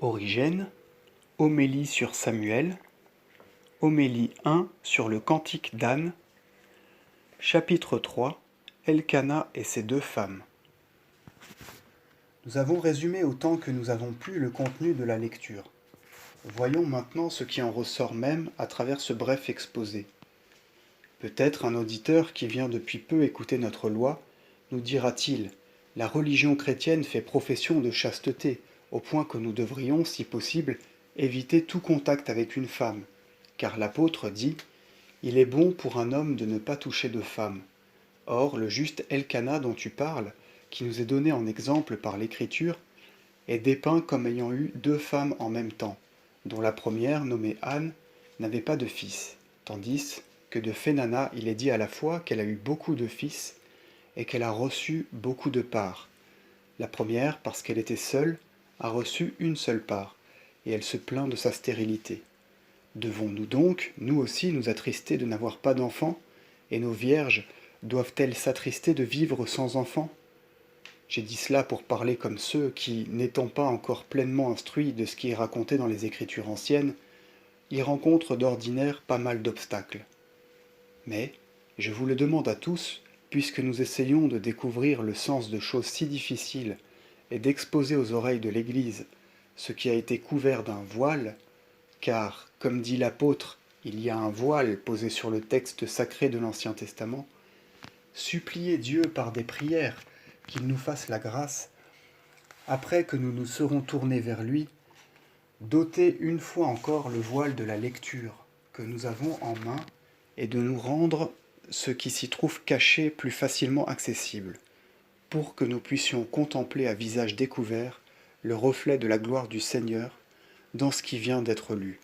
Origène, homélie sur Samuel, homélie 1 sur le cantique d'Anne, chapitre 3, Elkana et ses deux femmes. Nous avons résumé autant que nous avons pu le contenu de la lecture. Voyons maintenant ce qui en ressort même à travers ce bref exposé. Peut-être un auditeur qui vient depuis peu écouter notre loi nous dira-t-il: la religion chrétienne fait profession de chasteté, au point que nous devrions, si possible, éviter tout contact avec une femme, car l'apôtre dit: il est bon pour un homme de ne pas toucher de femme. Or, le juste Elkana dont tu parles, qui nous est donné en exemple par l'Écriture, est dépeint comme ayant eu deux femmes en même temps, dont la première, nommée Anne, n'avait pas de fils, tandis que de Phénana il est dit à la fois qu'elle a eu beaucoup de fils et qu'elle a reçu beaucoup de parts. La première, parce qu'elle était seule, a reçu une seule part, et elle se plaint de sa stérilité. Devons-nous donc, nous aussi, nous attrister de n'avoir pas d'enfants, et nos vierges doivent-elles s'attrister de vivre sans enfants? J'ai dit cela pour parler comme ceux qui, n'étant pas encore pleinement instruits de ce qui est raconté dans les Écritures anciennes, y rencontrent d'ordinaire pas mal d'obstacles. Mais, je vous le demande à tous, puisque nous essayons de découvrir le sens de choses si difficiles et d'exposer aux oreilles de l'Église ce qui a été couvert d'un voile, car, comme dit l'apôtre, il y a un voile posé sur le texte sacré de l'Ancien Testament, suppliez Dieu par des prières qu'il nous fasse la grâce, après que nous nous serons tournés vers lui, d'ôter une fois encore le voile de la lecture que nous avons en main et de nous rendre ce qui s'y trouve caché plus facilement accessible, pour que nous puissions contempler à visage découvert le reflet de la gloire du Seigneur dans ce qui vient d'être lu.